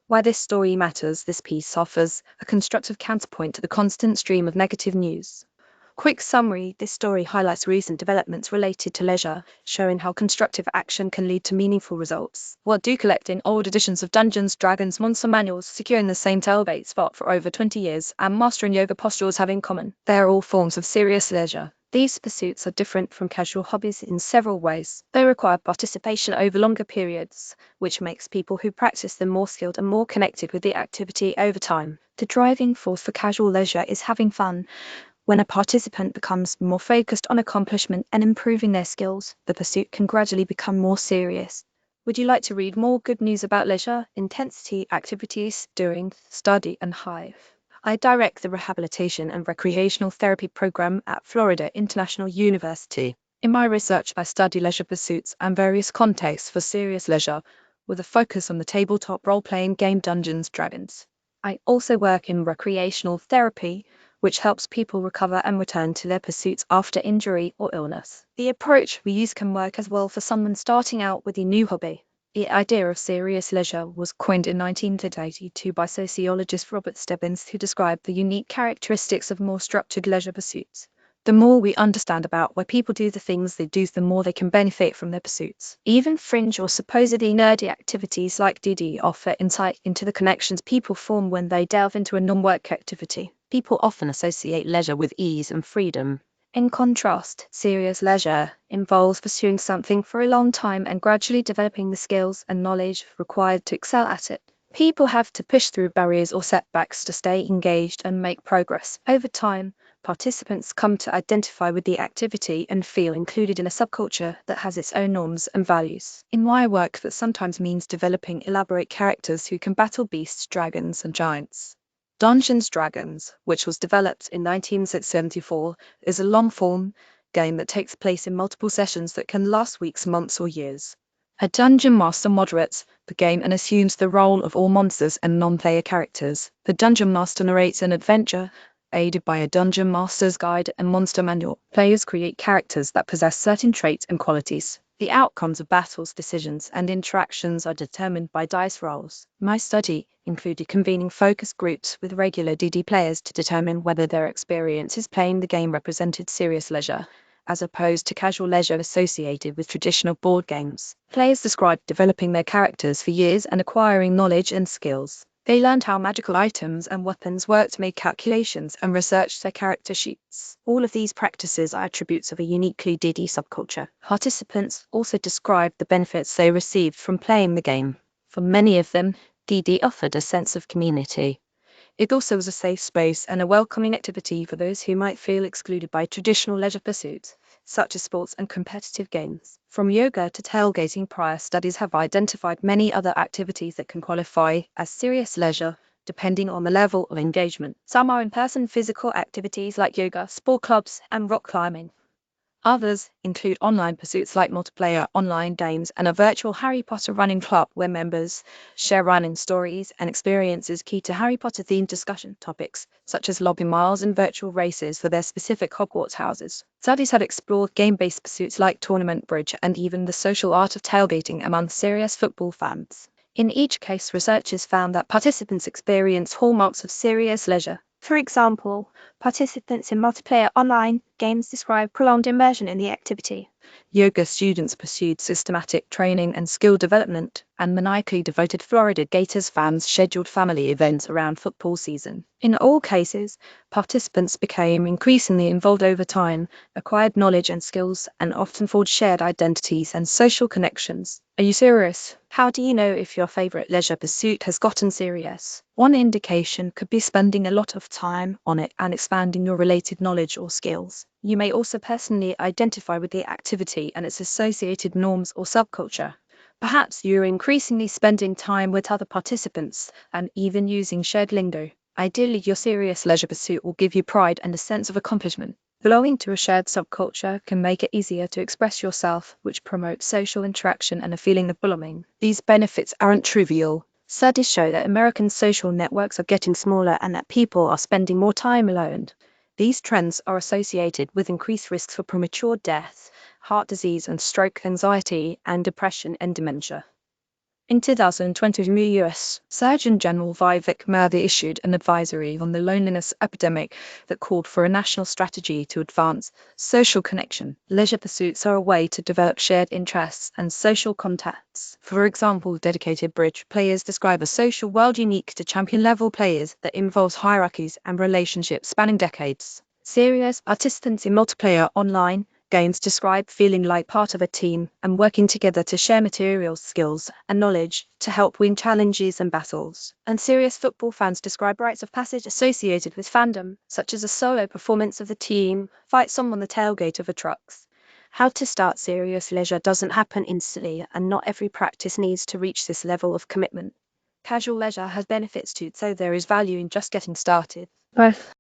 Why this story matters. This piece offers a constructive counterpoint to the constant stream of negative news. Quick summary. This story highlights recent developments related to leisure, showing how constructive action can lead to meaningful results. What do collecting old editions of Dungeons, Dragons, Monster manuals, securing the same tailgate spot for over 20 years, and mastering yoga postures have in common? They are all forms of serious leisure. These pursuits are different from casual hobbies in several ways. They require participation over longer periods, which makes people who practice them more skilled and more connected with the activity over time. The driving force for casual leisure is having fun. When a participant becomes more focused on accomplishment and improving their skills, the pursuit can gradually become more serious. Would you like to read more good news about leisure, intensity, activities during study and Hive? I direct the Rehabilitation and Recreational Therapy program at Florida International University. In my research, I study leisure pursuits and various contexts for serious leisure, with a focus on the tabletop role-playing game Dungeons & Dragons. I also work in recreational therapy, which helps people recover and return to their pursuits after injury or illness. The approach we use can work as well for someone starting out with a new hobby. The idea of serious leisure was coined in 1982 by sociologist Robert Stebbins, who described the unique characteristics of more structured leisure pursuits. The more we understand about why people do the things they do, the more they can benefit from their pursuits. Even fringe or supposedly nerdy activities like DD offer insight into the connections people form when they delve into a non-work activity. People often associate leisure with ease and freedom. In contrast, serious leisure involves pursuing something for a long time and gradually developing the skills and knowledge required to excel at it. People have to push through barriers or setbacks to stay engaged and make progress. Over time, participants come to identify with the activity and feel included in a subculture that has its own norms and values. In my work, that sometimes means developing elaborate characters who can battle beasts, dragons, and giants. Dungeons & Dragons, which was developed in 1974, is a long-form game that takes place in multiple sessions that can last weeks, months, or years. A dungeon master moderates the game and assumes the role of all monsters and non-player characters. The dungeon master narrates an adventure, aided by a dungeon master's guide and monster manual. Players create characters that possess certain traits and qualities. The outcomes of battles, decisions, and interactions are determined by dice rolls. My study included convening focus groups with regular DD players to determine whether their experiences playing the game represented serious leisure, as opposed to casual leisure associated with traditional board games. Players described developing their characters for years and acquiring knowledge and skills. They learned how magical items and weapons worked, made calculations, and researched their character sheets. All of these practices are attributes of a uniquely DD subculture. Participants also described the benefits they received from playing the game. For many of them, DD offered a sense of community. It also was a safe space and a welcoming activity for those who might feel excluded by traditional leisure pursuits, such as sports and competitive games. From yoga to tailgating, prior studies have identified many other activities that can qualify as serious leisure, depending on the level of engagement. Some are in-person physical activities like yoga, sport clubs, and rock climbing. Others include online pursuits like multiplayer online games and a virtual Harry Potter running club where members share running stories and experiences key to Harry Potter-themed discussion topics, such as lobby miles and virtual races for their specific Hogwarts houses. Studies have explored game-based pursuits like tournament bridge and even the social art of tailgating among serious football fans. In each case, researchers found that participants experience hallmarks of serious leisure. For example, participants in multiplayer online games describe prolonged immersion in the activity. Yoga students pursued systematic training and skill development, and maniacally devoted Florida Gators fans scheduled family events around football season. In all cases, participants became increasingly involved over time, acquired knowledge and skills, and often forged shared identities and social connections. Are you serious? How do you know if your favorite leisure pursuit has gotten serious? One indication could be spending a lot of time on it and expanding your related knowledge or skills. You may also personally identify with the activity and its associated norms or subculture. Perhaps you're increasingly spending time with other participants and even using shared lingo. Ideally, your serious leisure pursuit will give you pride and a sense of accomplishment. Belonging to a shared subculture can make it easier to express yourself, which promotes social interaction and a feeling of belonging. These benefits aren't trivial. Studies show that American social networks are getting smaller and that people are spending more time alone. These trends are associated with increased risks for premature death, heart disease and stroke, anxiety and depression, and dementia. In 2020, US Surgeon General Vivek Murthy issued an advisory on the loneliness epidemic that called for a national strategy to advance social connection. Leisure pursuits are a way to develop shared interests and social contacts. For example, dedicated bridge players describe a social world unique to champion-level players that involves hierarchies and relationships spanning decades. Serious participants in multiplayer online games describe feeling like part of a team and working together to share materials, skills, and knowledge to help win challenges and battles. And serious football fans describe rites of passage associated with fandom, such as a solo performance of the team, fight song on the tailgate of a trucks. How to start serious leisure doesn't happen instantly, and not every practice needs to reach this level of commitment. Casual leisure has benefits too, so there is value in just getting started. Both